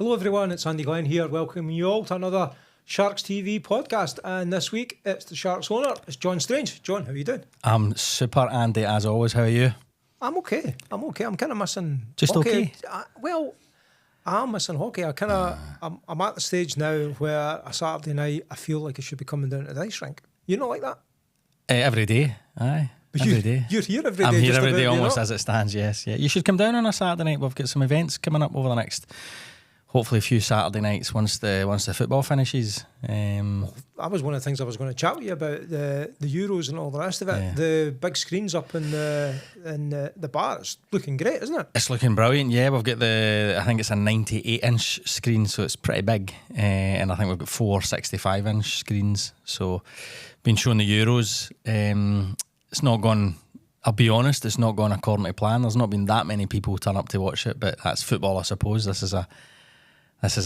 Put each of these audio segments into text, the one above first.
Hello everyone, it's Andy Glen here, welcoming you all to another Sharks TV podcast. And this week it's the Sharks owner, it's John Strange. John, how are you doing? I'm super, Andy, as always. How are you? I'm okay. I'm kind of missing Just hockey. okay? I'm missing hockey. I'm at the stage now where a Saturday night I feel like I should be coming down to the ice rink. You not like that? Every day, aye. But every day. You're here every day. I'm here just every about, day you almost know? as it stands, yes. Yeah. You should come down on a Saturday night. We've got some events coming up over the next, hopefully a few Saturday nights once the football finishes. That was one of the things I was going to chat with you about, the Euros and all the rest of it. Yeah. The big screens up in the bar, it's looking great, isn't it? It's looking brilliant, yeah. We've got I think it's a 98-inch screen, so it's pretty big. And I think we've got 4 65-inch screens. So, been showing the Euros. It's not gone, I'll be honest, it's not gone according to plan. There's not been that many people turn up to watch it, but that's football, I suppose. This is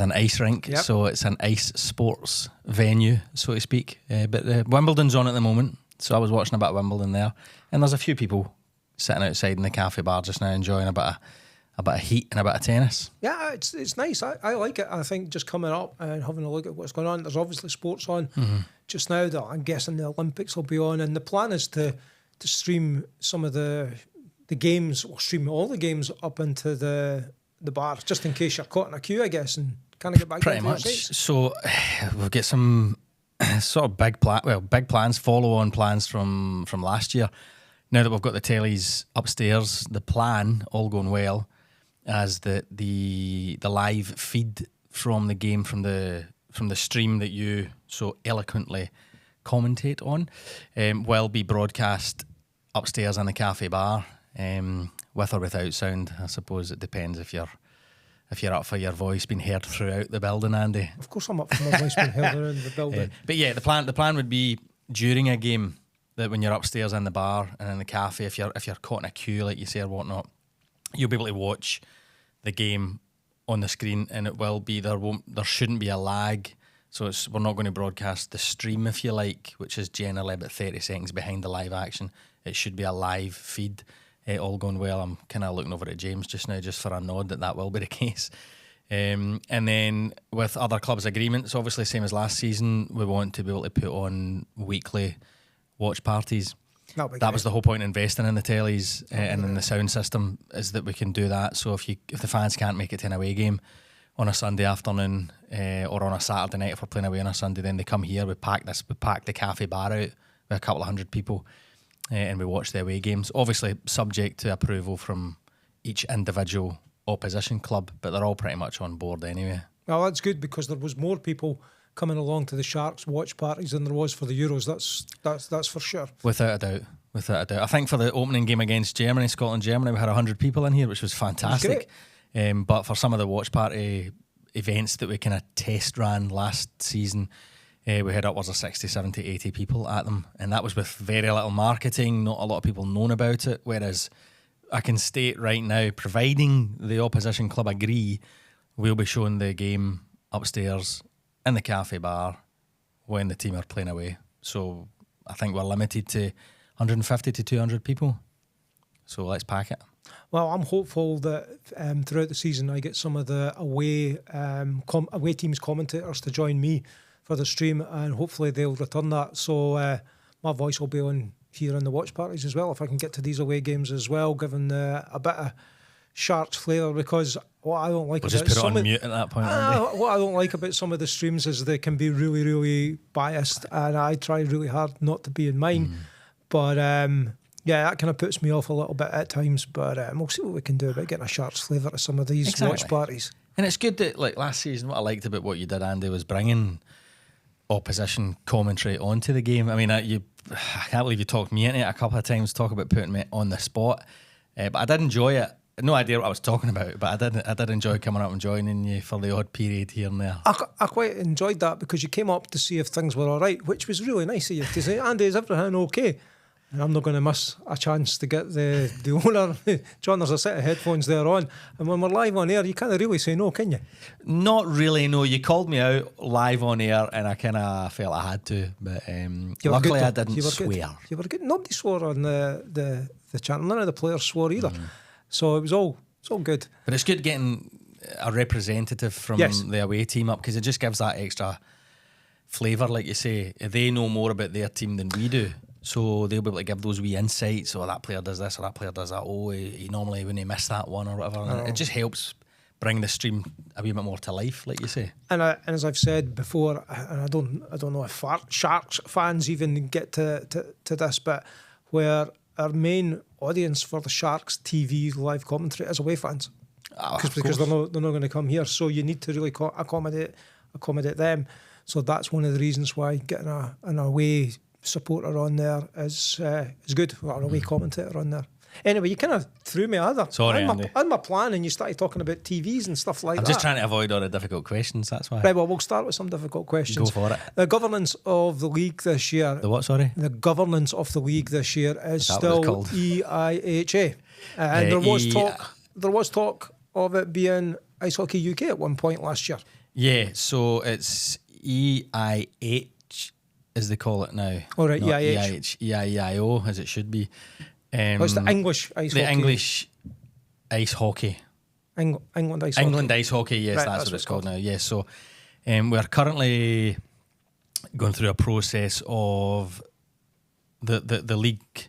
an ice rink, yep. So it's an ice sports venue, so to speak. But Wimbledon's on at the moment, so I was watching a bit of Wimbledon there. And there's a few people sitting outside in the cafe bar just now enjoying a bit of heat and a bit of tennis. Yeah, it's nice. I like it. I think just coming up and having a look at what's going on. There's obviously sports on just now that I'm guessing the Olympics will be on. And the plan is to stream some of the games, or stream all the games up into the bar, just in case you're caught in a queue, I guess, and can't get back pretty into much. your seats. So we've got some sort of big plans, follow-on plans from last year. Now that we've got the tellies upstairs, the plan, all going well, as the live feed from the game from the stream that you so eloquently commentate on will be broadcast upstairs in the cafe bar, with or without sound. I suppose it depends if you're up for your voice being heard throughout the building, Andy. Of course I'm up for my voice being heard around the building. But yeah, the plan would be during a game, that when you're upstairs in the bar and in the cafe, if you're caught in a queue like you say or whatnot, you'll be able to watch the game on the screen, and it will be there shouldn't be a lag. So we're not going to broadcast the stream, if you like, which is generally about 30 seconds behind the live action. It should be a live feed. All going well. I'm kind of looking over at James just now just for a nod that will be the case. And then with other clubs' agreements, obviously same as last season, we want to be able to put on weekly watch parties. That was the whole point of investing in the tellies and in the sound system, is that we can do that. So if the fans can't make it to an away game on a Sunday afternoon or on a Saturday night, if we're playing away on a Sunday, then they come here. We pack the cafe bar out with a couple of hundred people, and we watch the away games. Obviously subject to approval from each individual opposition club, but they're all pretty much on board anyway. Well, that's good, because there was more people coming along to the Sharks watch parties than there was for the Euros. That's for sure. Without a doubt. I think for the opening game against Germany, Scotland-Germany, we had 100 people in here, which was fantastic. But for some of the watch party events that we kind of test ran last season, we had upwards of 60, 70, 80 people at them. And that was with very little marketing, not a lot of people known about it. Whereas I can state right now, providing the opposition club agree, we'll be showing the game upstairs in the cafe bar when the team are playing away. So I think we're limited to 150 to 200 people. So let's pack it. Well, I'm hopeful that throughout the season I get some of the away teams commentators to join me for the stream, and hopefully they'll return that. So my voice will be on here in the watch parties as well, if I can get to these away games as well, given a bit of Sharks flavour. Because what I don't like we'll about just put it on mute at that point. What I don't like about some of the streams is they can be really, really biased, and I try really hard not to be in mine. But yeah, that kind of puts me off a little bit at times. But we'll see what we can do about getting a Sharks flavour to some of these watch parties. And it's good that, like last season, what I liked about what you did, Andy, was bringing opposition commentary onto the game. I mean, I can't believe you talked me into it a couple of times, talk about putting me on the spot. But I did enjoy it. No idea what I was talking about, but I did enjoy coming up and joining you for the odd period here and there. I quite enjoyed that, because you came up to see if things were all right, which was really nice of you to say, Andy, is everything okay? And I'm not going to miss a chance to get the owner. John, there's a set of headphones there on, and when we're live on air, you can't really say no, can you? Not really, no. You called me out live on air, and I kind of felt I had to, but luckily I didn't swear. You were good. Nobody swore on the channel. None of the players swore either. So it was all good. But it's good getting a representative from Yes. the away team up, because it just gives that extra flavour, like you say. They know more about their team than we do, so they'll be able to give those wee insights. Oh, that player does this or that player does that. Oh, he normally when he missed that one or whatever. And it just helps bring the stream a wee bit more to life, like you say. And as I've said before, and I don't know if Sharks fans even get to this, but where our main audience for the Sharks TV live commentary is away fans, because they're not going to come here, so you need to really accommodate them. So that's one of the reasons why getting an away supporter on there is good, or an away commentator on there. Anyway, you kind of threw me out there. Sorry, Andy. I had my plan, and you started talking about TVs and stuff like that. I'm just trying to avoid all the difficult questions, that's why. Right, well, we'll start with some difficult questions. Go for it. The governance of the league this year. The what, sorry? The governance of the league this year is That what it's still called? EIHA. And there was talk of it being Ice Hockey UK at one point last year. Yeah, so it's EIH, as they call it now. All right, not EIH. EIO, as it should be. It's the English Ice Hockey. The English Ice Hockey. England Ice Hockey. England Ice Hockey, yes, Right, that's what it's called now. Yes, so we're currently going through a process of the league.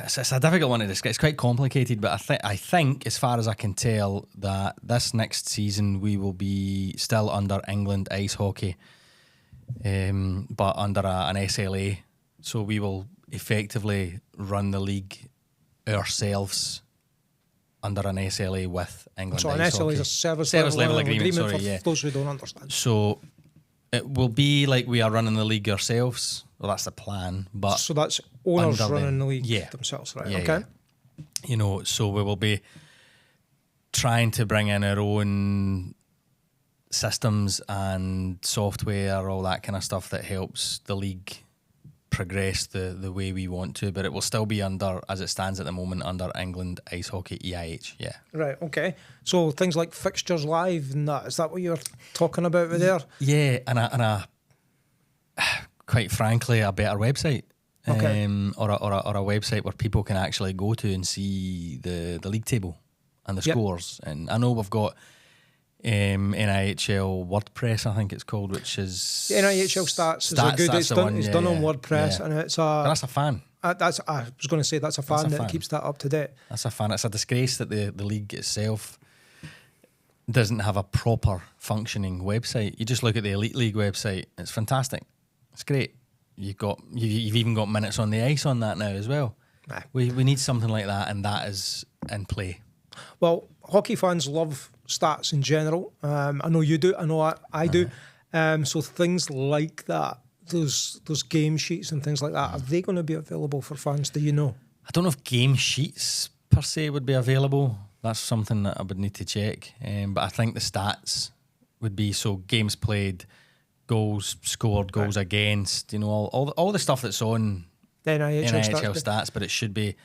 It's a difficult one to discuss. It's quite complicated, but I think, as far as I can tell, that this next season we will be still under England Ice Hockey, but under an SLA. So we will effectively run the league ourselves under an SLA with England So an Ice SLA Hockey. is a service level agreement, sorry, for yeah. those who don't understand. So it will be like we are running the league ourselves. Well, that's the plan. But So that's owners under running the- the league yeah. themselves, right? Yeah, okay. so we will be trying to bring in our own systems and software, all that kind of stuff that helps the league progress the way we want to, but it will still be under, as it stands at the moment, under England Ice Hockey EIH. Yeah. Right, okay. So things like fixtures live and that, is that what you're talking about with there? Yeah, and a quite frankly, a better website. Okay. Or a website where people can actually go to and see the league table and the Yep. scores. And I know we've got NIHL WordPress, I think it's called, which is The NIHL stats is a good. that's It's the done. one, It's yeah, done on yeah, WordPress, yeah. and it's But a. that's a fan. That's. I was going to say that's a fan a that fan. keeps that up to date. That's a fan. It's a disgrace that the league itself doesn't have a proper functioning website. You just look at the Elite League website; it's fantastic. It's great. You've even got minutes on the ice on that now as well. Aye. We need something like that, and that is in play. Well, hockey fans love stats in general. I know you do. I know I do. So things like that, those game sheets and things like that, are they going to be available for fans? Do you know? I don't know if game sheets per se would be available. That's something that I would need to check. But I think the stats would be, so games played, goals scored, goals against, all the stuff that's on The NIHL NIHL stats. stats, but it should be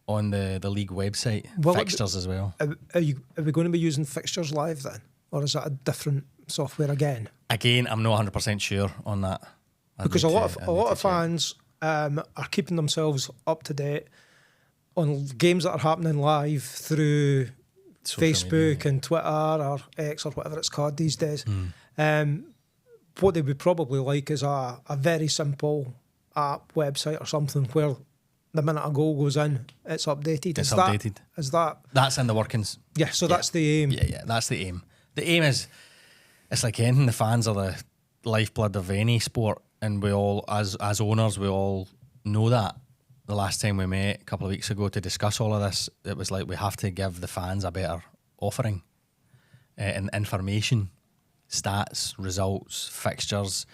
on the league website, Well, fixtures as well. Are we going to be using fixtures live then, or is that a different software again? Again, I'm not 100% sure on that. Because a lot I'd of need to check. fans are keeping themselves up to date on games that are happening live through Social Facebook media. and Twitter or X or whatever it's called these days. What they would probably like is a very simple app, website or something where the minute a goal goes in, it's updated. It's Is updated. Is that? That's in the workings. Yeah, so that's the aim. Yeah, that's the aim. The aim is, it's like anything, the fans are the lifeblood of any sport, and we all, as owners, we all know that. The last time we met a couple of weeks ago to discuss all of this, it was like we have to give the fans a better offering and information, stats, results, fixtures,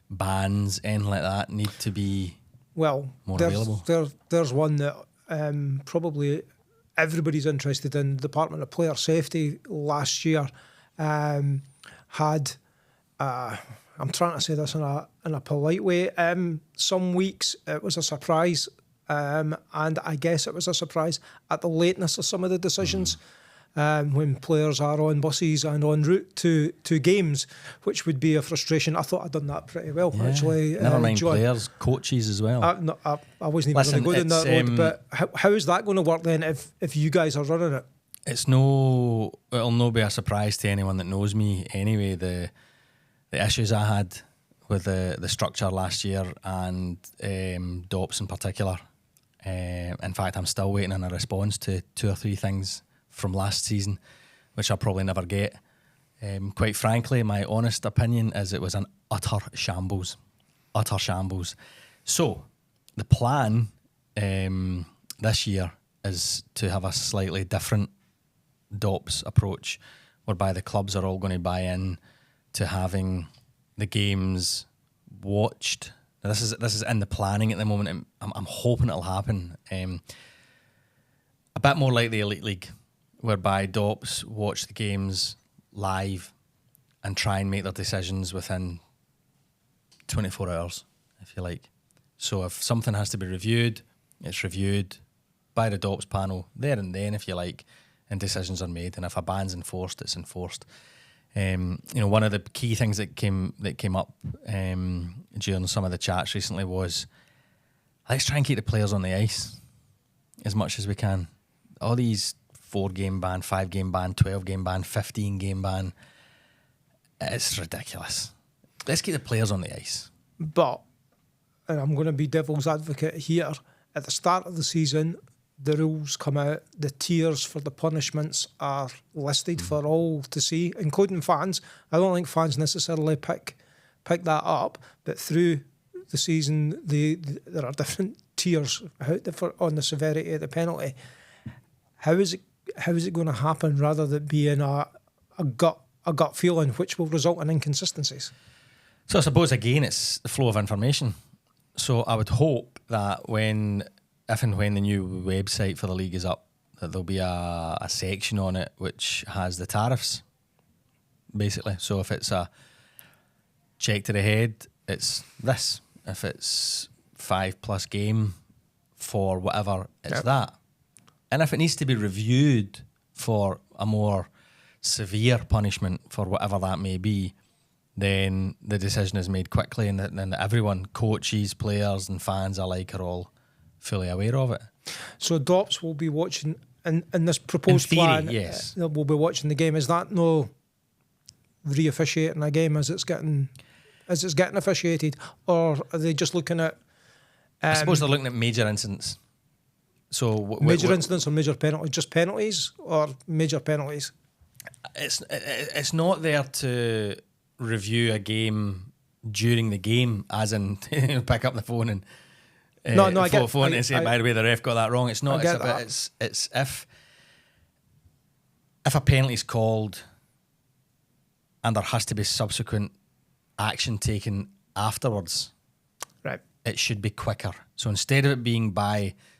bans, anything like that need to be Well, more available. There's one that probably everybody's interested in. The Department of Player Safety last year had. I'm trying to say this in a polite way. Some weeks it was a surprise, and I guess it was a surprise at the lateness of some of the decisions. When players are on buses and en route to games, which would be a frustration. I thought I'd done that pretty well, actually. Never mind John. players, coaches as well. No, I wasn't even Listen, going to go down that it's, road, but how is that going to work then if you guys are running it? it'll no be a surprise to anyone that knows me anyway, the issues I had with the structure last year and DOPS in particular. In fact, I'm still waiting on a response to 2 or 3 things from last season, which I'll probably never get. Quite frankly, my honest opinion is it was an utter shambles. Utter shambles. So, the plan this year is to have a slightly different DOPS approach, whereby the clubs are all going to buy in to having the games watched. Now, this is in the planning at the moment, and I'm hoping it'll happen. A bit more like the Elite League, whereby DOPS watch the games live and try and make their decisions within 24 hours, if you like. So if something has to be reviewed, it's reviewed by the DOPS panel there and then, if you like, and decisions are made. And if a ban's enforced, it's enforced. One of the key things that came up during some of the chats recently was, let's try and keep the players on the ice as much as we can. All these 4-game ban, 5-game ban, 12-game ban, 15-game ban, it's ridiculous. Let's keep the players on the ice. But, and I'm going to be devil's advocate here, at the start of the season, the rules come out, the tiers for the punishments are listed for all to see, including fans. I don't think fans necessarily pick that up, but through the season, there are different tiers on the severity of the penalty. How is it going to happen rather than being a gut feeling which will result in inconsistencies? So I suppose, again, it's the flow of information. So I would hope that if and when the new website for the league is up, that there'll be a section on it which has the tariffs, basically. So if it's a check to the head, it's this. If it's 5+ game for whatever, it's that. And if it needs to be reviewed for a more severe punishment for whatever that may be, then the decision is made quickly, and then everyone, coaches, players and fans alike, are all fully aware of it. So DOPS will be watching in this proposed plan. Yes, we'll be watching the game. Is that no re-officiating a game as it's getting officiated, or are they just looking at? I suppose they're looking at major incidents. So major incidents or major penalties? Just penalties or major penalties? It's not there to review a game during the game, as in pick up the phone and I get phone and say, by the way, the ref got that wrong. It's not. It's if a penalty is called and there has to be subsequent action taken afterwards, right? It should be quicker. So instead of it being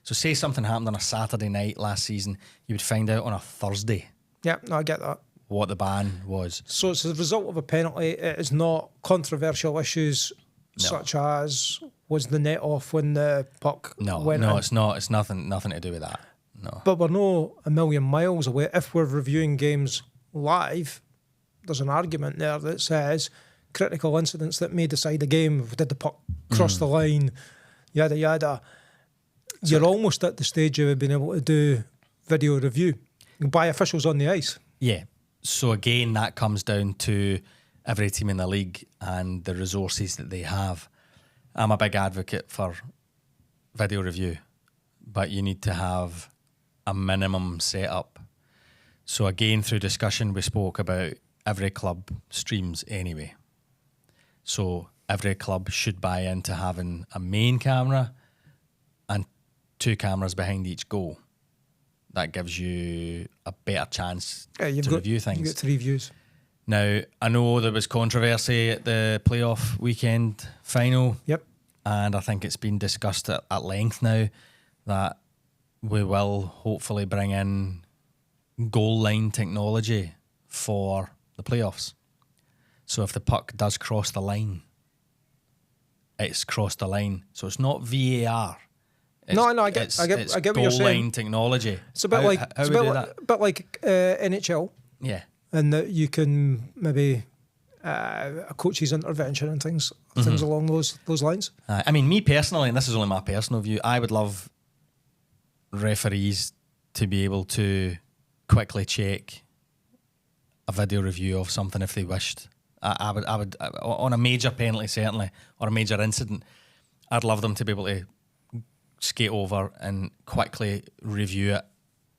say something happened on a Saturday night last season, you would find out on a Thursday. Yeah, no, I get that. What the ban was. So it's the result of a penalty. It is not controversial issues such as, was the net off when the puck went in? It's not. It's nothing to do with that. No. But we're not a million miles away. If we're reviewing games live, there's an argument there that says critical incidents that may decide a game. Did the puck cross the line? Yada, yada. You're almost at the stage of being able to do video review by officials on the ice. Yeah. So again, that comes down to every team in the league and the resources that they have. I'm a big advocate for video review, but you need to have a minimum setup. So again, through discussion, we spoke about every club streams anyway. So every club should buy into having a main camera and 2 cameras behind each goal. That gives you a better chance to review things. You've got 3 views. Now, I know there was controversy at the playoff weekend final. Yep. And I think it's been discussed at length now that we will hopefully bring in goal line technology for the playoffs. So if the puck does cross the line, it's crossed the line. So it's not VAR. I get what you're saying. Goal line technology. It's a bit like NHL. Yeah. And that you can maybe a coach's intervention and things along those lines. I mean, me personally, and this is only my personal view, I would love referees to be able to quickly check a video review of something if they wished. I would on a major penalty certainly, or a major incident, I'd love them to be able to skate over and quickly review it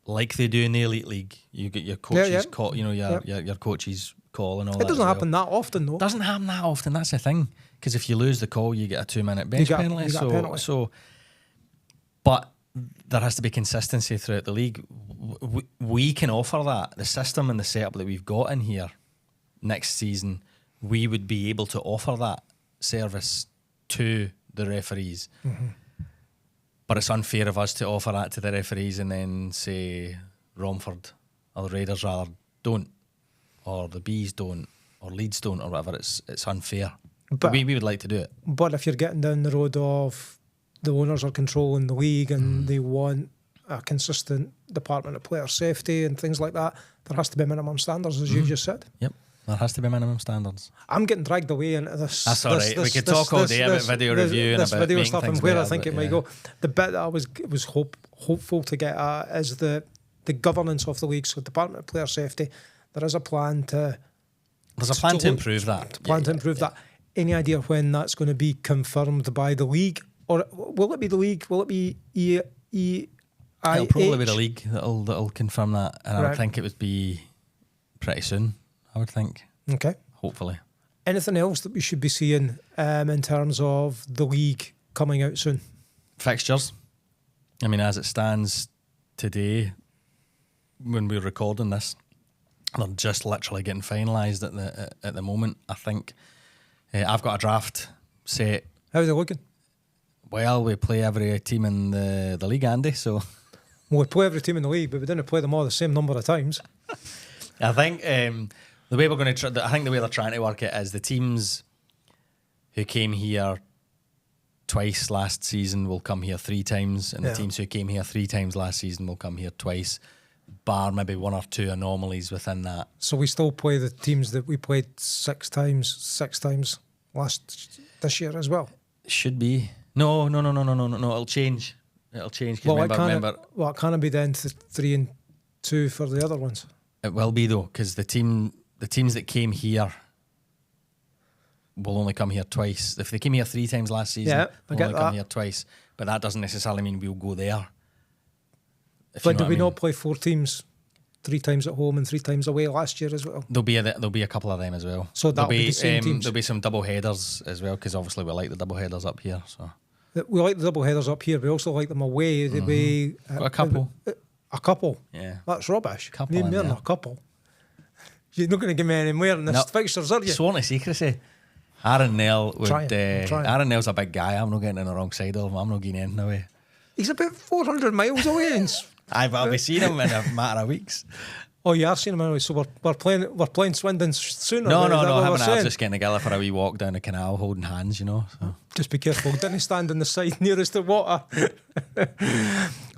like they do in the Elite League. You get your coach's call, your coach's call and all that. It doesn't happen that often, though. It doesn't happen that often. That's the thing. Because if you lose the call, you get a 2-minute bench penalty. But there has to be consistency throughout the league. We can offer that. The system and the setup that we've got in here next season, we would be able to offer that service to the referees. Mm-hmm. But it's unfair of us to offer that to the referees and then say Romford, or the Raiders rather, don't, or the Bees don't, or Leeds don't, or whatever. It's unfair. But we would like to do it. But if you're getting down the road of the owners are controlling the league and they want a consistent department of player safety and things like that, there has to be minimum standards, as you just said. Yep. There has to be minimum standards. I'm getting dragged away into this. That's all right. We could talk all day about video review and about video stuff and where better, I think it might go. The bit that I was hopeful to get at is the governance of the league. So, Department of Player Safety, there is a plan to. There's a plan to improve that. To improve that. Any idea when that's going to be confirmed by the league, or will it be the league? Will it be EIH? It'll probably be the league that'll confirm that, and I think it would be pretty soon. I would think. Okay. Hopefully. Anything else that we should be seeing in terms of the league coming out soon? Fixtures. I mean, as it stands today, when we're recording this, they're just literally getting finalised at the moment. I think I've got a draft set. How's it looking? Well, we play every team in the league, Andy. So we play every team in the league, but we didn't play them all the same number of times. I think the way we're going to I think the way they're trying to work it is the teams who came here twice last season will come here 3 times, and the teams who came here 3 times last season will come here twice, bar maybe 1 or 2 anomalies within that. So we still play the teams that we played 6 times this year as well? Should be. No. It'll change. Well, it can't be then 3 and 2 for the other ones. It will be though, because the teams that came here will only come here twice. If they came here 3 times last season, they'll only come here twice. But that doesn't necessarily mean we'll go there. But did we not play 4 teams, 3 times at home and 3 times away last year as well? There'll be a couple of them as well. So that'll be the same teams. There'll be some double headers as well, because obviously we like the double headers up here. So we like the double headers up here. We also like them away. Got a couple. A couple? Yeah. That's rubbish. Couple Need more than a couple. You're not going to give me any more in this fixtures, are you? Sworn to secrecy. Aaron Nell would. Trying. Aaron Nell's a big guy. I'm not getting in the wrong side of him. I'm not getting anything away. He's about 400 miles away. I'll be seeing him in a matter of weeks. Oh, you are seeing him anyway. So we're playing Swindon sooner. No. I'm just getting together for a wee walk down the canal, holding hands. So. Just be careful. Didn't stand on the side nearest the water.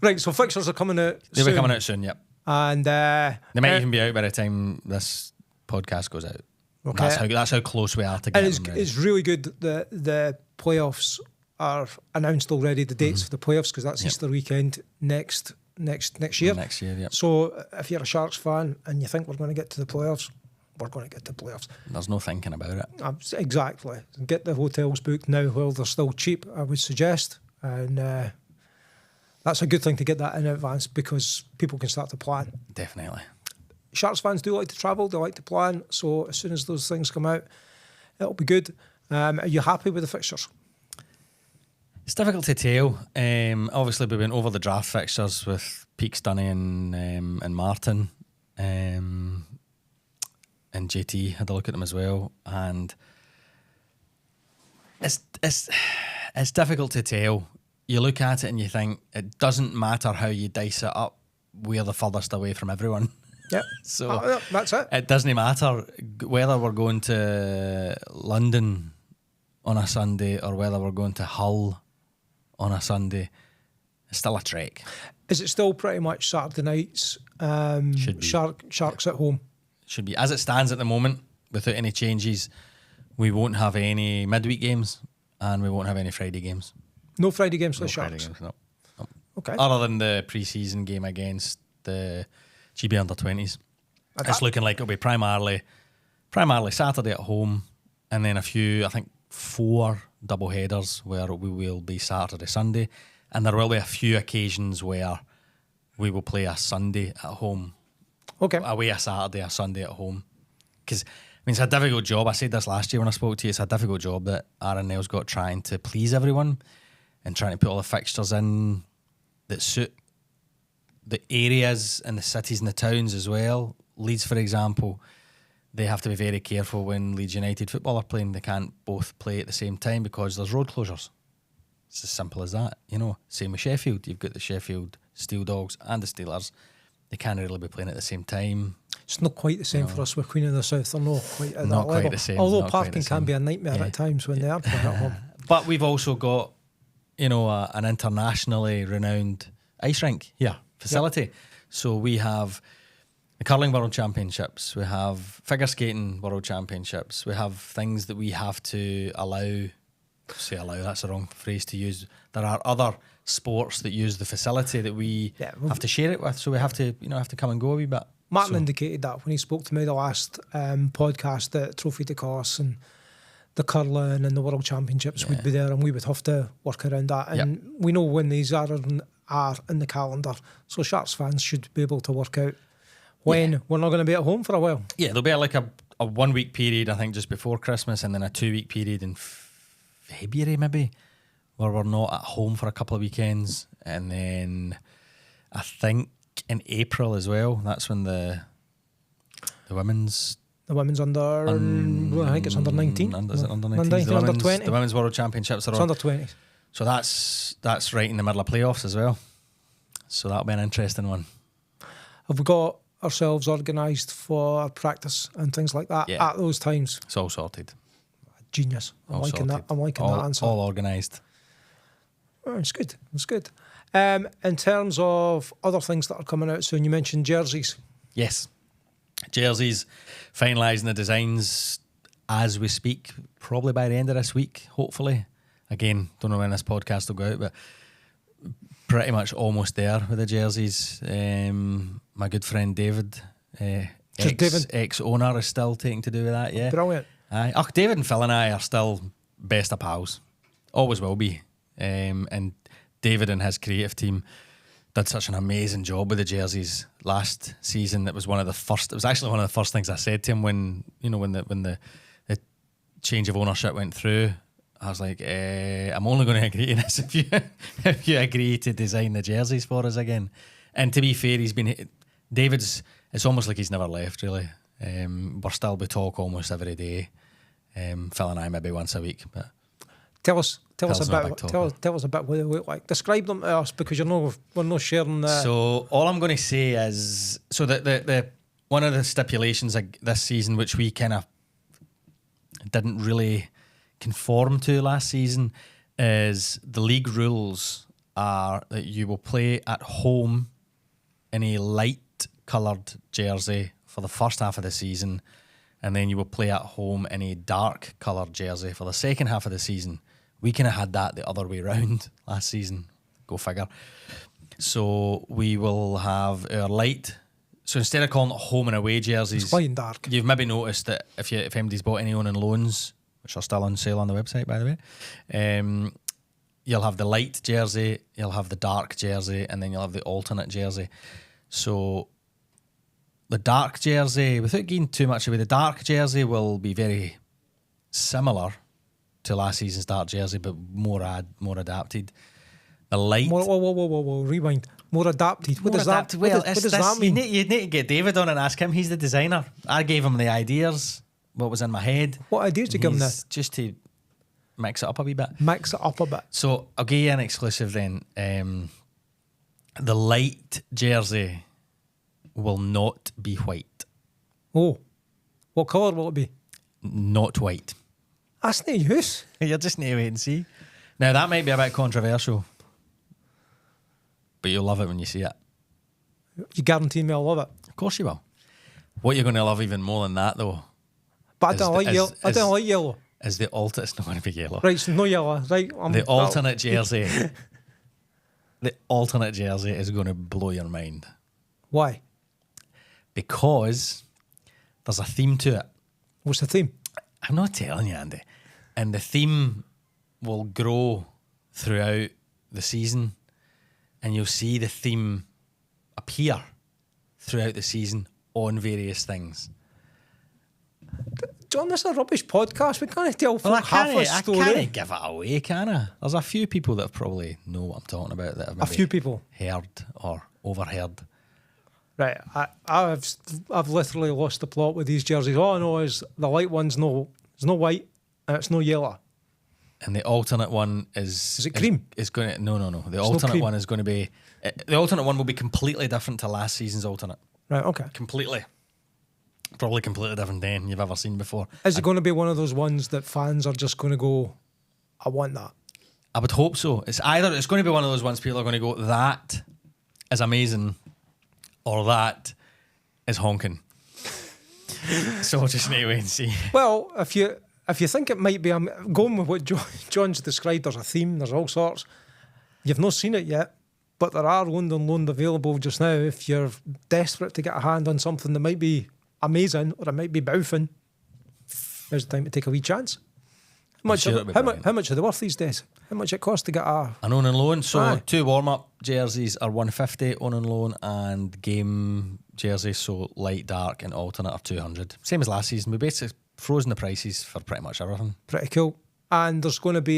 Right. So fixtures are coming out. They'll be coming out soon. Yep. And they might even be out by the time this podcast goes out. Okay. That's how close we are to getting them ready. It's really good that the playoffs are announced already. The dates for the playoffs, because that's Easter weekend next year. Next year, yeah. So if you're a Sharks fan and you think we're going to get to the playoffs, we're going to get to the playoffs. There's no thinking about it. Exactly. Get the hotels booked now while they're still cheap, I would suggest. And that's a good thing to get that in advance, because people can start to plan. Definitely. Sharks fans do like to travel, they like to plan. So as soon as those things come out, it'll be good. Are you happy with the fixtures? It's difficult to tell. Obviously, we went over the draft fixtures with Peake, Stunny and Martin. And JT had a look at them as well. And it's difficult to tell. You look at it and you think it doesn't matter how you dice it up, we're the furthest away from everyone. Yeah. So that's it. It doesn't matter whether we're going to London on a Sunday or whether we're going to Hull on a Sunday. It's still a trek. Is it still pretty much Saturday nights? Should be. Sharks at home. Should be. As it stands at the moment, without any changes, we won't have any midweek games and we won't have any Friday games. No Friday games for the Sharks? Friday games, no. Okay. Other than the pre-season game against the GB under-20s. It's looking like it'll be primarily Saturday at home, and then a few, I think 4 double headers where we will be Saturday, Sunday, and there will be a few occasions where we will play a Sunday at home. Okay. Away a Saturday, a Sunday at home. Because, it's a difficult job. I said this last year when I spoke to you. It's a difficult job that Aaron Neil's got, trying to please everyone and trying to put all the fixtures in that suit the areas and the cities and the towns as well. Leeds, for example, they have to be very careful when Leeds United football are playing. They can't both play at the same time because there's road closures. It's as simple as that. Same with Sheffield. You've got the Sheffield Steel Dogs and the Steelers. They can't really be playing at the same time. It's not quite the same for us with Queen of the South. They're not quite at not that level. The same. Although parking can be a nightmare at times when they are playing at home. But we've also got, an internationally renowned ice rink here, facility. Yep. So we have the Curling World Championships, we have Figure Skating World Championships, we have things that we have to allow, that's the wrong phrase to use. There are other sports that use the facility that we have to share it with, so we have to, have to come and go a wee bit. Martin indicated that when he spoke to me the last podcast, that Trophy de Corse and the curling and the World Championships would be there, and we would have to work around that. And we know when these are in the calendar, so Sharks fans should be able to work out when we're not going to be at home for a while. Yeah, there'll be like a 1 week period, I think, just before Christmas, and then a 2 week period in February maybe, where we're not at home for a couple of weekends, and then I think in April as well. That's when the women's under I think it's under 19. Is it under 19? Under 20. The women's World Championships are on. It's under 20. So that's right in the middle of playoffs as well. So that'll be an interesting one. Have we got ourselves organised for practice and things like that at those times? It's all sorted. Genius. I'm liking that answer. All organised. Oh, it's good. It's good. In terms of other things that are coming out soon, you mentioned jerseys. Yes. Jerseys, finalising the designs as we speak, probably by the end of this week, hopefully. Again, don't know when this podcast will go out, but pretty much almost there with the jerseys. My good friend David, ex-owner, is still taking to do with that, yeah. Brilliant. David and Phil and I are still best of pals. Always will be. And David and his creative team did such an amazing job with the jerseys last season. It was actually one of the first things I said to him when the change of ownership went through. I was like, I'm only going to agree to this if you agree to design the jerseys for us again. And to be fair, David's, it's almost like he's never left, really. We talk almost every day. Phil and I maybe once a week, but Tell us about what they look like. Describe them to us, because we're not sharing that. So all I'm going to say is, so the one of the stipulations this season, which we kind of didn't really conform to last season, is the league rules are that you will play at home in a light coloured jersey for the first half of the season, and then you will play at home in a dark coloured jersey for the second half of the season. We kind of had that the other way round last season. Go figure. So we will have our light. So instead of calling it home and away jerseys, it's light and dark. You've maybe noticed that if anybody's bought any on loans, which are still on sale on the website, by the way, you'll have the light jersey, you'll have the dark jersey, and then you'll have the alternate jersey. So the dark jersey, without giving too much away, the dark jersey will be very similar to last season's dark jersey, but more adapted. The light... Whoa, rewind. More adapted. What does that mean? You need to get David on and ask him. He's the designer. I gave him the ideas, what was in my head. What ideas did you give him then? Just to mix it up a wee bit. So I'll give you an exclusive then. The light jersey will not be white. Oh. What colour will it be? Not white. That's no use. You just need to wait and see. Now, that might be a bit controversial, but you'll love it when you see it. You guarantee me I'll love it? Of course you will. What you're going to love even more than that, though... But I don't like yellow. Is the alternate... It's not going to be yellow. Right, it's no yellow. Right, the alternate jersey... The alternate jersey is going to blow your mind. Why? because there's a theme to it. What's the theme? I'm not telling you, Andy. And the theme will grow throughout the season, and you'll see the theme appear throughout the season on various things. John, this is a rubbish podcast. We can't tell folk half a story. I can't give it away, can I? There's a few people that probably know what I'm talking about that have maybe A few people heard or overheard. Right, I've literally lost the plot with these jerseys. All I know is the light one's it's no white and it's no yellow. And the alternate one is it cream? It's going to no. The It's alternate no one is going to be the alternate one will be completely different to last season's alternate. Right, okay. Completely, probably completely different than you've ever seen before. Is it going to be one of those ones that fans are just going to go, I want that? I would hope so. It's going to be one of those ones people are going to go, that is amazing, or that is honking. So just need to wait and see. Well, if you think it might be, I'm going with what John's described, there's a theme, there's all sorts. You've not seen it yet, but there are owned and loaned available just now. If you're desperate to get a hand on something that might be amazing or it might be bouffing, there's the time to take a wee chance. How much are they worth these days? How much it costs to get an own and loan? So 2 warm-up jerseys are $150 own and loan, and game jerseys, so light, dark and alternate, are $200. Same as last season. We basically frozen the prices for pretty much everything. Pretty cool. And there's going to be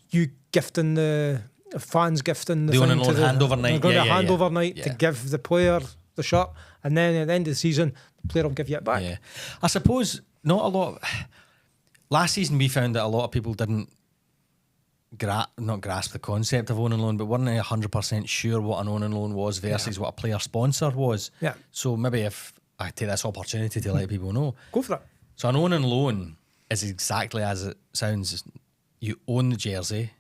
you gifting the fans gifting the own and loan handover night. They're going to handover night to give the player the shirt, and then at the end of the season, the player will give you it back. Yeah, I suppose not a lot. Last season, we found that a lot of people didn't not grasp the concept of own and loan, but weren't 100% sure what an own and loan was versus what a player sponsor was. Yeah. So maybe if I take this opportunity to let people know. Go for it. So an own and loan is exactly as it sounds. You own the jersey.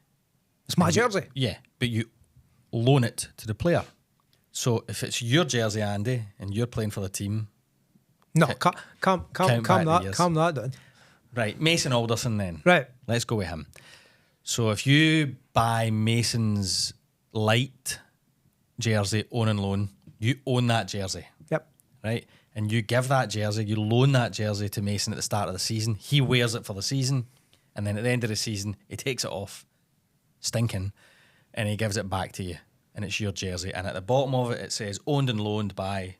It's my jersey. Yeah, but you loan it to the player. So if it's your jersey, Andy, and you're playing for the team... No, calm that down. Right, Mason Alderson then. Right. Let's go with him. So if you buy Mason's light jersey, own and loan, you own that jersey. Yep. Right? And you give that jersey, you loan that jersey to Mason at the start of the season. He wears it for the season. And then at the end of the season, he takes it off, stinking, and he gives it back to you. And it's your jersey. And at the bottom of it, it says, owned and loaned by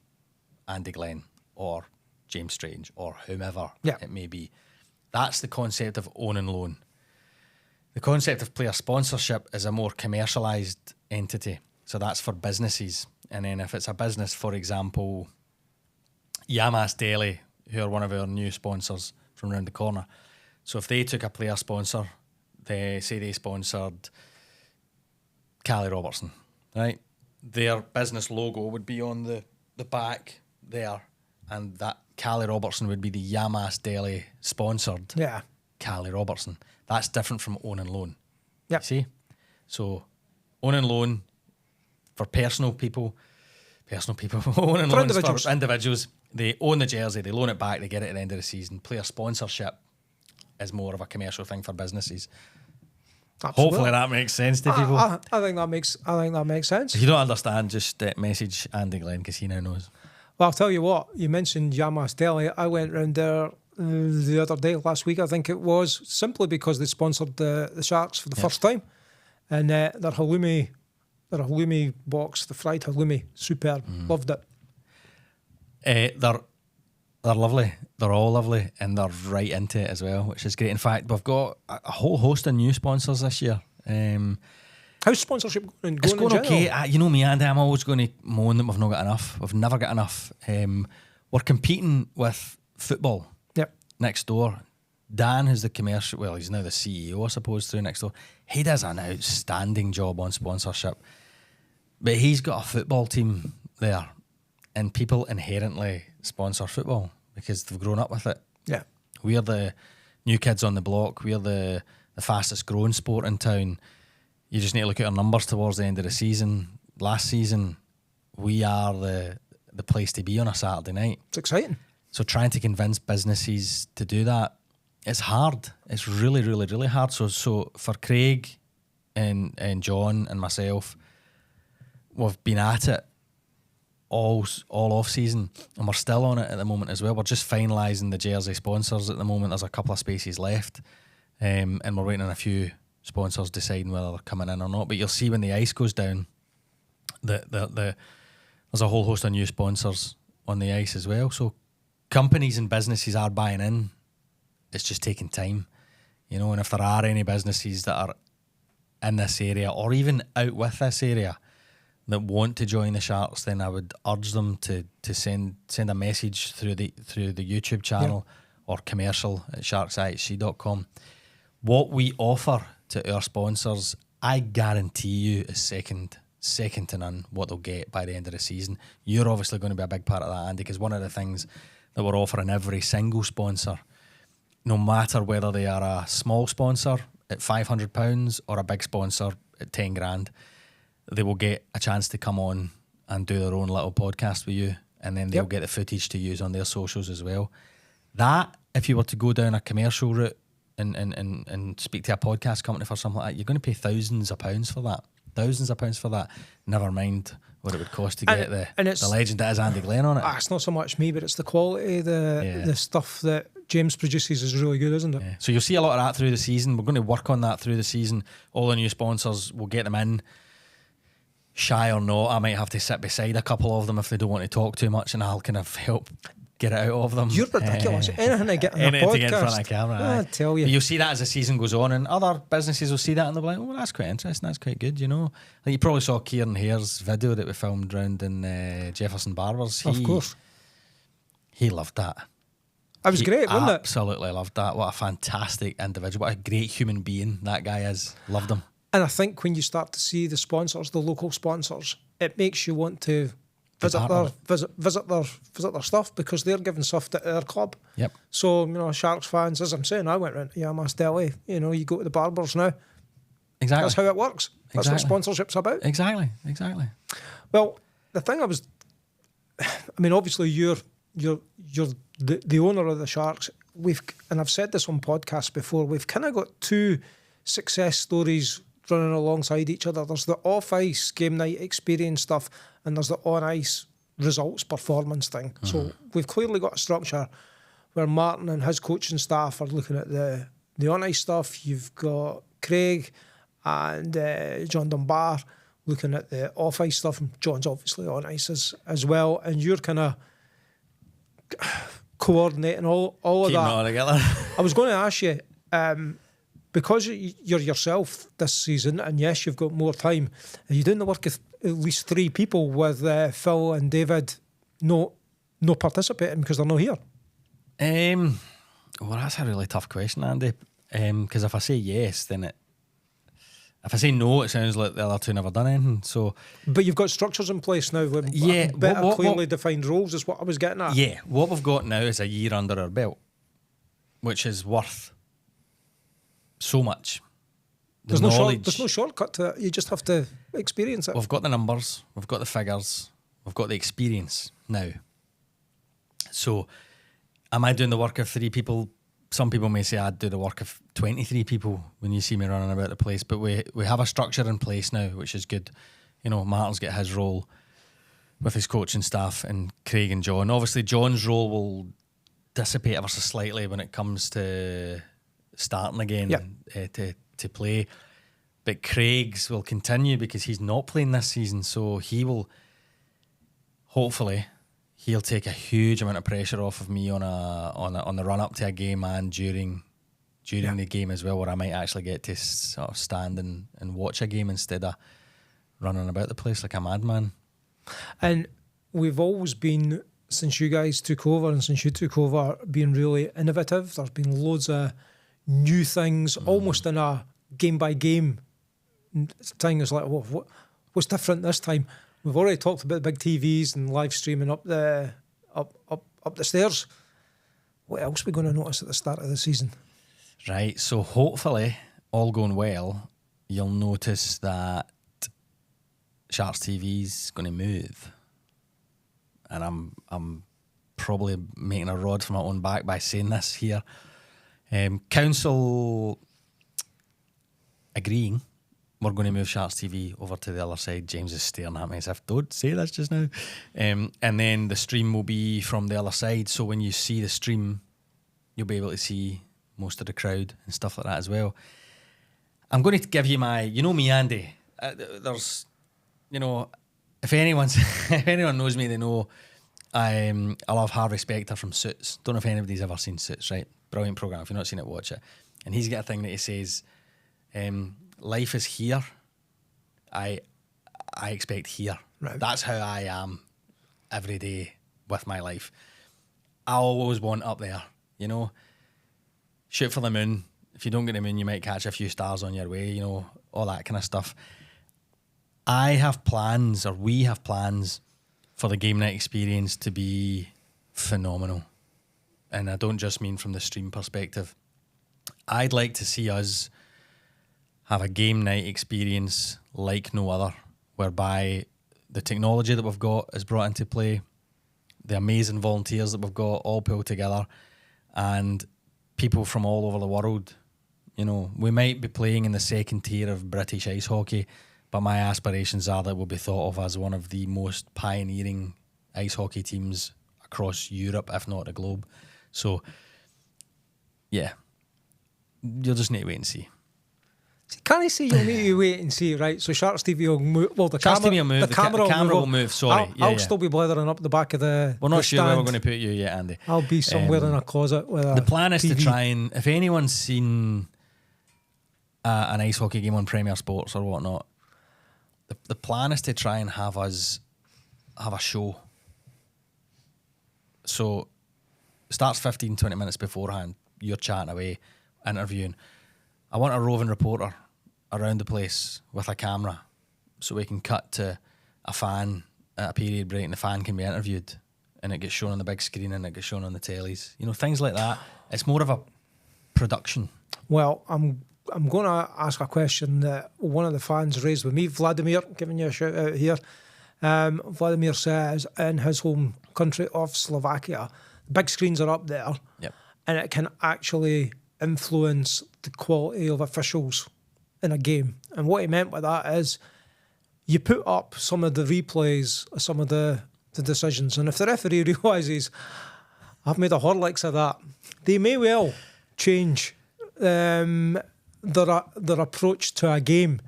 Andy Glen or James Strange or whomever it may be. That's the concept of own and loan. The concept of player sponsorship is a more commercialised entity. So that's for businesses. And then if it's a business, for example, Yamas Deli, who are one of our new sponsors from around the corner. So if they took a player sponsor, they sponsored Callie Robertson, right? Their business logo would be on the back there, and that Callie Robertson would be the Yamas Deli sponsored Callie Robertson. That's different from own and loan. Yeah. See? So own and loan for personal people, own and loan for individuals. They own the jersey, they loan it back, they get it at the end of the season. Player sponsorship is more of a commercial thing for businesses. Absolutely. Hopefully that makes sense to people. I think that makes sense. If you don't understand, just message Andy Glen because he now knows. Well, I'll tell you what, you mentioned Yamas Deli. I went round there the other day, last week I think it was, simply because they sponsored the Sharks for the first time. And their halloumi box, the fried halloumi, superb. Loved it. They're lovely. They're all lovely, and they're right into it as well, which is great. In fact, we've got a whole host of new sponsors this year. How's sponsorship going? It's going okay. You know me, Andy, I'm always going to moan that we've not got enough. We've never got enough. We're competing with football next door. Dan, who's the commercial, well, he's now the CEO, I suppose, through next door. He does an outstanding job on sponsorship. But he's got a football team there, and people inherently sponsor football because they've grown up with it. Yeah. We're the new kids on the block. We're the fastest growing sport in town. You just need to look at our numbers towards the end of the season. Last season, we are the place to be on a Saturday night. It's exciting. So trying to convince businesses to do that, it's hard. It's really, really, really hard. So for Craig and John and myself, we've been at it all off season, and we're still on it at the moment as well. We're just finalising the jersey sponsors at the moment. There's a couple of spaces left, and we're waiting on a few sponsors deciding whether they're coming in or not. But you'll see when the ice goes down, there's a whole host of new sponsors on the ice as well. So companies and businesses are buying in. It's just taking time, and if there are any businesses that are in this area or even out with this area that want to join the Sharks, then I would urge them to send a message through the YouTube channel or commercial at sharksihc.com. What we offer to our sponsors, I guarantee you, is second to none what they'll get by the end of the season. You're obviously going to be a big part of that, Andy, because one of the things that we're offering every single sponsor, no matter whether they are a small sponsor at £500 or a big sponsor at 10 grand, they will get a chance to come on and do their own little podcast with you, and then they'll get the footage to use on their socials as well. That, if you were to go down a commercial route and speak to a podcast company for something like that, you're going to pay thousands of pounds for that. Never mind what it would cost to get the legend that is Andy Glen on it. It's not so much me, but it's the quality, the stuff that James produces is really good, isn't it? Yeah. So you'll see a lot of that through the season. We're going to work on that through the season. All the new sponsors, we'll get them in. Shy or not, I might have to sit beside a couple of them if they don't want to talk too much, and I'll kind of help get it out of them. You're ridiculous. Anything to get on a podcast. To get in front of camera. I tell you. But you'll see that as the season goes on, and other businesses will see that and they'll be like, oh, that's quite interesting, that's quite good, Like you probably saw Kieran Hare's video that we filmed round in Jefferson Barbers. Of course. He loved that. It was great, wasn't it? Absolutely loved that. What a fantastic individual. What a great human being that guy is. Loved him. And I think when you start to see the sponsors, the local sponsors, it makes you want to visit their stuff, because they're giving stuff to their club. Yep. So, Sharks fans, as I'm saying, I went round to Yama's Deli. You go to the Barbers now. Exactly. That's how it works. That's what sponsorship's about. Exactly. Well, the thing obviously you're the owner of the Sharks. And I've said this on podcasts before, we've kind of got two success stories running alongside each other. There's the off-ice game night experience stuff, and there's the on-ice results performance thing. Mm-hmm. So we've clearly got a structure where Martin and his coaching staff are looking at the on-ice stuff. You've got Craig and John Dunbar looking at the off-ice stuff, and John's obviously on-ice as well, and you're kind of coordinating all of Keeping that. it all together. I was going to ask you, because you're yourself this season, and yes, you've got more time, are you doing the work of at least three people with Phil and David no participating because they're not here? Well, that's a really tough question, Andy. Because if I say yes, then if I say no, it sounds like the other two never done anything. So, but you've got structures in place now with better, clearly defined roles, is what I was getting at. Yeah, what we've got now is a year under our belt, which is worth so much. There's no shortcut to it. You just have to experience it. We've got the numbers, we've got the figures, we've got the experience now. So, am I doing the work of 3 people? Some people may say I'd do the work of 23 people when you see me running about the place, but we have a structure in place now, which is good. Martin's got his role with his coaching staff, and Craig and John. Obviously, John's role will dissipate ever so slightly when it comes to starting again to play. But Craig's will continue because he's not playing this season, so he will hopefully he'll take a huge amount of pressure off of me on the run up to a game and during the game as well, where I might actually get to sort of stand and watch a game instead of running about the place like a madman. And we've always been, since you guys took over and since you took over, being really innovative. There's been loads of new things, almost in a game by game thing. It's like, what's different this time? We've already talked about the big TVs and live streaming up the stairs. What else are we going to notice at the start of the season? Right, so hopefully, all going well, you'll notice that Sharks TV's going to move, and I'm probably making a rod for my own back by saying this here. Council agreeing we're going to move Sharks TV over to the other side. James is staring at me as if, don't say this just now. And then the stream will be from the other side. So when you see the stream, you'll be able to see most of the crowd and stuff like that as well. I'm going to give you my, you know me, Andy. There's, you know, if anyone knows me, they know I love Harvey Specter from Suits. Don't know if anybody's ever seen Suits, right? Brilliant programme. If you've not seen it, watch it. And he's got a thing that he says, life is here. I expect here. Right. That's how I am every day with my life. I always want up there, you know. Shoot for the moon. If you don't get the moon, you might catch a few stars on your way, you know, all that kind of stuff. I have plans, or we have plans, for the game night experience to be phenomenal. And I don't just mean from the stream perspective. I'd like to see us have a game night experience like no other, whereby the technology that we've got is brought into play, the amazing volunteers that we've got all pulled together, and people from all over the world. You know, we might be playing in the second tier of British ice hockey, but my aspirations are that we'll be thought of as one of the most pioneering ice hockey teams across Europe, if not the globe. So, yeah, you'll just need to wait and see. Can't I say you'll need to wait and see, right? So Sharks TV will move. Well, the Sharks camera, TV will move. the camera will move. Sorry, I'll still be blithering up the back of the. We're not sure stand. where we're going to put you yet, Andy. I'll be somewhere in a closet with a The plan is TV. to try and, if anyone's seen an ice hockey game on Premier Sports or whatnot, the plan is to try and have us have a show. So it starts 15, 20 minutes beforehand. You're chatting away, interviewing. I want a roving reporter around the place with a camera so we can cut to a fan at a period break and the fan can be interviewed and it gets shown on the big screen and it gets shown on the tellies. You know, things like that. It's more of a production. Well, I'm going to ask a question that one of the fans raised with me. Vladimir, giving you a shout out here. Vladimir says in his home country of Slovakia, big screens are up there, yep, and it can actually influence the quality of officials in a game. And what he meant by that is you put up some of the replays, some of the decisions, and if the referee realises I've made a Horlicks of that, they may well change their approach to a game.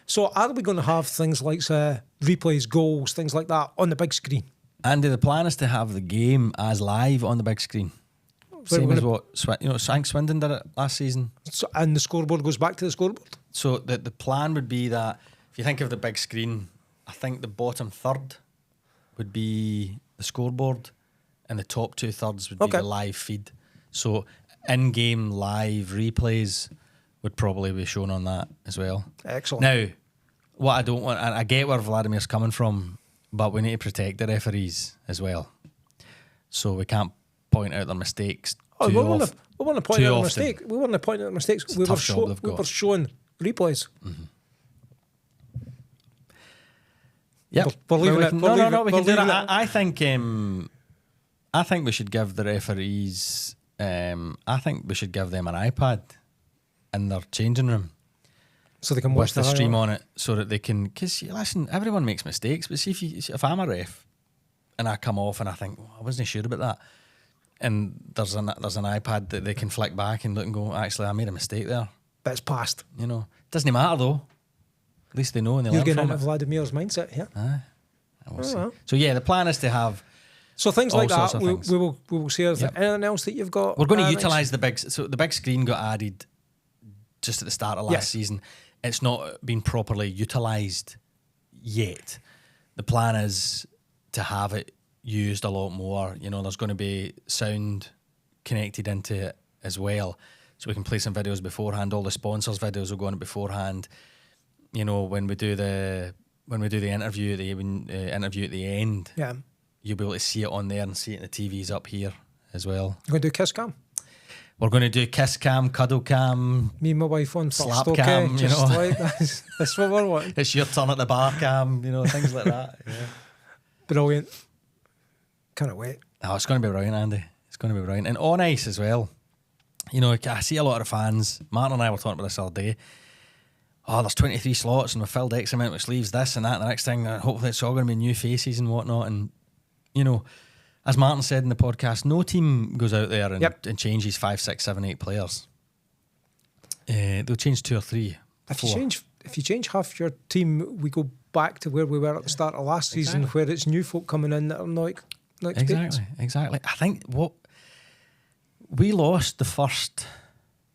So are we going to have things like replays, goals, things like that on the big screen? Andy, the plan is to have the game as live on the big screen. Same as what I think Swindon did it last season. So, and the scoreboard goes back to the scoreboard? So the plan would be that if you think of the big screen, I think the bottom third would be the scoreboard and the top 2/3 would be the live feed. So in-game live replays would probably be shown on that as well. Excellent. Now, what I don't want, and I get where Vladimir's coming from, but we need to protect the referees as well. So we can't point out their mistakes. We want to point out a mistake. We want to point out mistakes. It's We were showing replays. Mm-hmm. Yeah, we're leaving it. No, we can do that. I think we should give the referees. I think we should give them an iPad in their changing room, so they can watch the stream on it, so that they can. Because listen, everyone makes mistakes. But see, if I'm a ref and I come off and I think I wasn't sure about that, and there's an iPad that they can flick back and look and go, actually, I made a mistake there. But it's past. You know, doesn't matter though. At least they know and they You're learn getting from into it. Vladimir's mindset here. We'll see. So yeah, the plan is to have. So things like that, we things. will see. Yep. Anything else that you've got? We're going to utilise the big. So the big screen got added just at the start of last season. It's not been properly utilised yet. The plan is to have it used a lot more. You know, there's going to be sound connected into it as well, so we can play some videos beforehand. All the sponsors' videos will go on it beforehand. You know, when we do the interview at the end, you'll be able to see it on there and see it in the TVs up here as well. You're going to do kiss cam? We're going to do kiss cam, cuddle cam, me and my wife on slap first, cam. You know, like that's what we're wanting. It's your turn at the bar cam. You know, things like that. Yeah. Brilliant. Can't wait. Oh, it's going to be brilliant, Andy. It's going to be brilliant, and on ice as well. You know, I see a lot of fans. Martin and I were talking about this all day. oh, there's 23 slots and we've filled X amount, which leaves this and that and the next thing, and hopefully it's all going to be new faces and whatnot. And, you know, as Martin said in the podcast, no team goes out there and changes 5, 6, 7, 8 players. They'll change 2 or 3. If you change half your team, we go back to where we were at the start of last season, where it's new folk coming in that are not experienced. Exactly. I think what we lost the first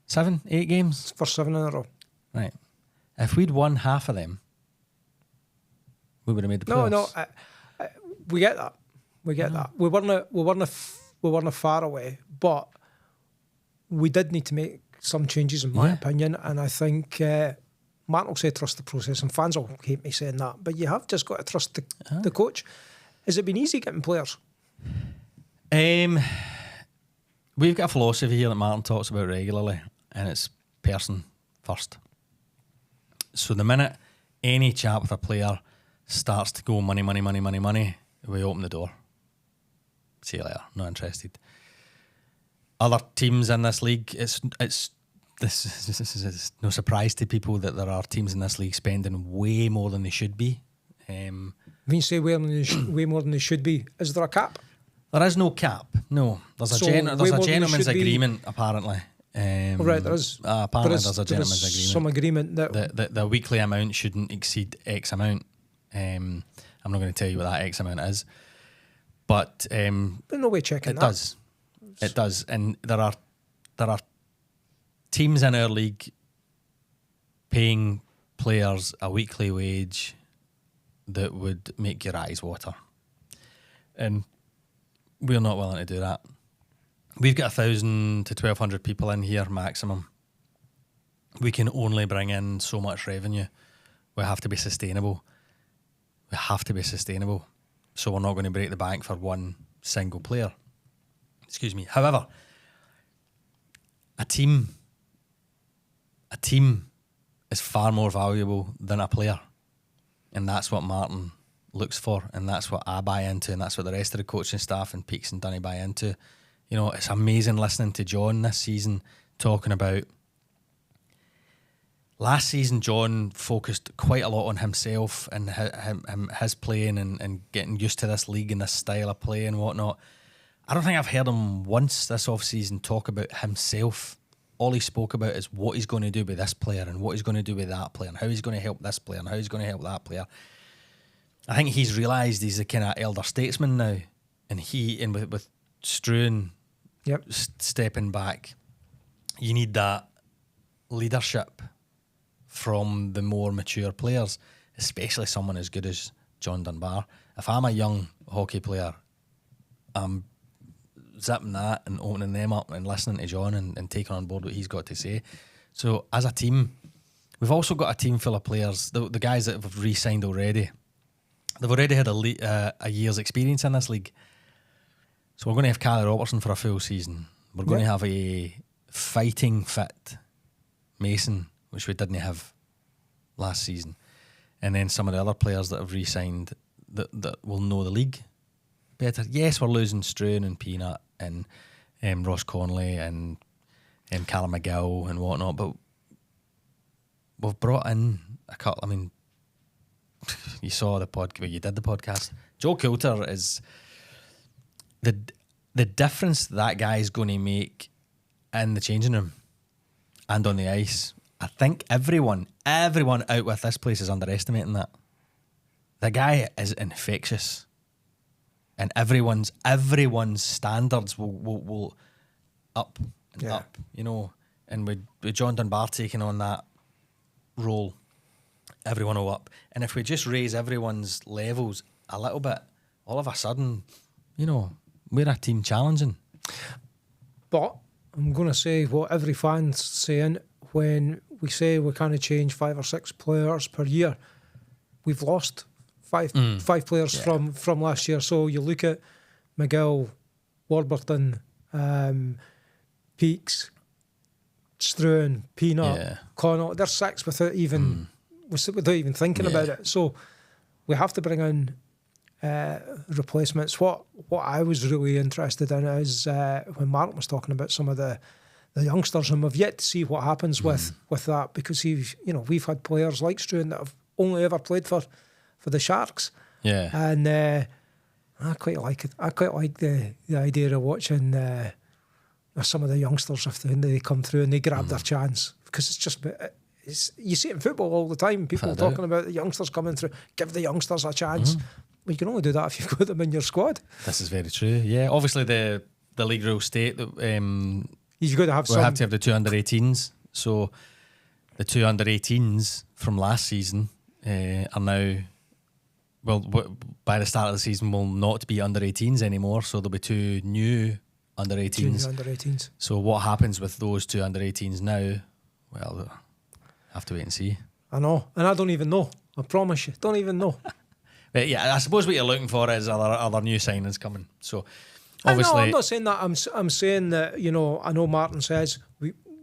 7, 8 games. First 7 in a row. Right. If we'd won half of them, we would have made the playoffs. No, we get that. We get that. We weren't far away, but we did need to make some changes, in my opinion. And I think Martin will say trust the process, and fans will hate me saying that, but you have just got to trust the coach. Has it been easy getting players? We've got a philosophy here that Martin talks about regularly, and it's person first. So the minute any chat with a player starts to go money, we open the door. See you later. Not interested. Other teams in this league, this is no surprise to people that there are teams in this league spending way more than they should be. When you say way more than they should be, is there a cap? There is no cap. No, there's a gentleman's agreement apparently. Right, there is. Apparently, there's a gentleman's agreement. Some agreement that the weekly amount shouldn't exceed X amount. I'm not going to tell you what that X amount is, but there's no way checking that. It does, and there are teams in our league paying players a weekly wage that would make your eyes water, and we're not willing to do that. We've got 1,000 to 1,200 people in here maximum. We can only bring in so much revenue. We have to be sustainable. So we're not going to break the bank for one single player. Excuse me. However, a team is far more valuable than a player. And that's what Martin looks for, and that's what I buy into, and that's what the rest of the coaching staff and Peaks and Dunny buy into. You know, it's amazing listening to John this season talking about last season. John focused quite a lot on himself and his playing and getting used to this league and this style of play and whatnot. I don't think I've heard him once this off-season talk about himself. All he spoke about is what he's going to do with this player and what he's going to do with that player and how he's going to help this player and how he's going to help that player. I think he's realised he's a kind of elder statesman now, and with Struan stepping back, you need that leadership from the more mature players, especially someone as good as John Dunbar. If I'm a young hockey player, I'm zipping that and opening them up and listening to John and taking on board what he's got to say. So as a team, we've also got a team full of players, the guys that have re-signed already. They've already had a year's experience in this league. So we're going to have Callie Robertson for a full season. We're going to have a fighting fit Mason, which we didn't have last season. And then some of the other players that have re-signed that will know the league better. Yes, we're losing Struan and Peanut and Ross Conley and Callum McGill and whatnot, but we've brought in a couple. I mean, you saw the podcast. You did the podcast. Joe Coulter is the difference that guy is going to make in the changing room and on the ice. I think everyone out with this place is underestimating that. The guy is infectious, and everyone's standards will up and up. You know, and with John Dunbar taking on that role, everyone will up. And if we just raise everyone's levels a little bit, all of a sudden, you know, we're a team challenging. But I'm going to say what every fan's saying when we say we kind of change 5 or 6 players per year. We've lost five players from last year. So you look at McGill, Warburton, Peaks, Struan, Peanut, Connaught. They're 6 without even thinking about it. So we have to bring in replacements. What I was really interested in is when Martin was talking about some of the the youngsters, and we've yet to see what happens with that, because we've had players like Struan that have only ever played for the Sharks. Yeah. And I quite like it. I quite like the idea of watching some of the youngsters if they come through and they grab their chance, because it's just you see it in football all the time. People talking about the youngsters coming through. Give the youngsters a chance. Well, you can only do that if you've got them in your squad. This is very true. Yeah, obviously the league rules state that you've got to have we have to have the 2 under-18s. So the 2 under-18s from last season are now, well, by the start of the season, will not be under-18s anymore. So there'll be 2 new under-18s. 2 new under-18s. So what happens with those 2 under-18s now? Well, have to wait and see. I know, and I don't even know. I promise you, don't even know. But yeah, I suppose what you're looking for is other new signings coming. So obviously, I'm not saying that. I'm saying that, I know Martin says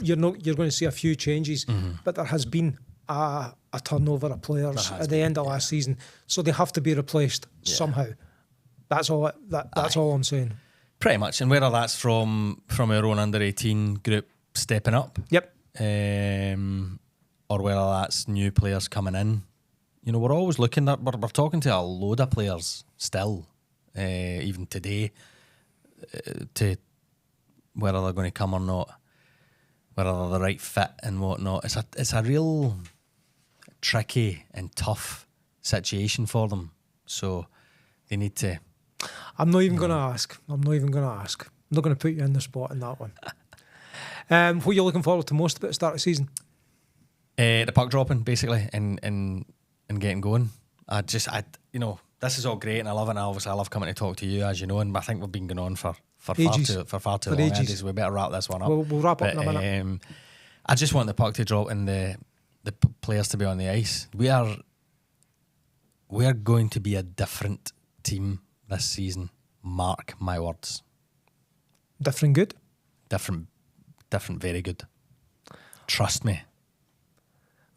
you're going to see a few changes, but there has been a turnover of players at the end of last season, so they have to be replaced somehow. That's all. That's all I'm saying. Pretty much, and whether that's from our own under-18 group stepping up, yep, or whether that's new players coming in. We're always looking at, we're talking to a load of players still, even today, to whether they're going to come or not, whether they're the right fit and whatnot. It's a real tricky and tough situation for them. So they need to. I'm not even going to ask. I'm not going to put you in the spot in that one. What are you looking forward to most about the start of the season? The puck dropping, basically, and getting going. This is all great and I love it, and obviously I love coming to talk to you, as you know, and I think we've been going on for far too long, Andy, so we better wrap this one up. We'll wrap up in a minute. I just want the puck to drop and the players to be on the ice. We are going to be a different team this season. Mark my words. Different good? Different very good. Trust me.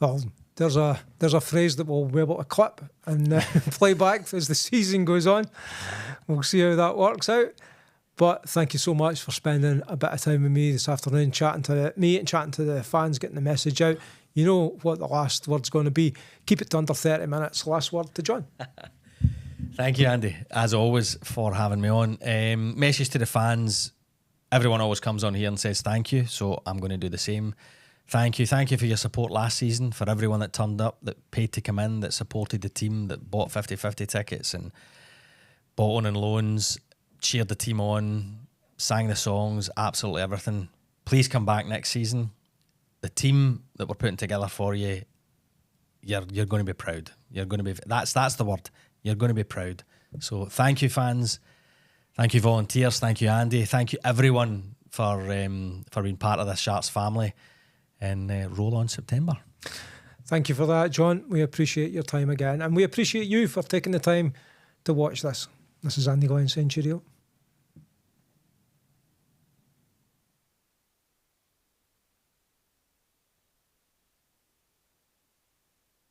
Well, there's a phrase that we'll be able to clip and play back as the season goes on. We'll see how that works out. But thank you so much for spending a bit of time with me this afternoon, chatting to me and chatting to the fans, getting the message out. You know what the last word's going to be. Keep it to under 30 minutes. Last word to John. Thank you, Andy, as always, for having me on. Message to the fans. Everyone always comes on here and says thank you, so I'm going to do the same. Thank you for your support last season, for everyone that turned up, that paid to come in, that supported the team, that bought 50-50 tickets and bought on and loans, cheered the team on, sang the songs, absolutely everything. Please come back next season. The team that we're putting together for you, you're going to be proud. You're going to be. That's the word. You're going to be proud. So thank you, fans. Thank you, volunteers. Thank you, Andy. Thank you, everyone, for being part of this Sharks family. And roll on September. Thank you for that, John. We appreciate your time again. And we appreciate you for taking the time to watch this. This is Andy Glen saying cheerio.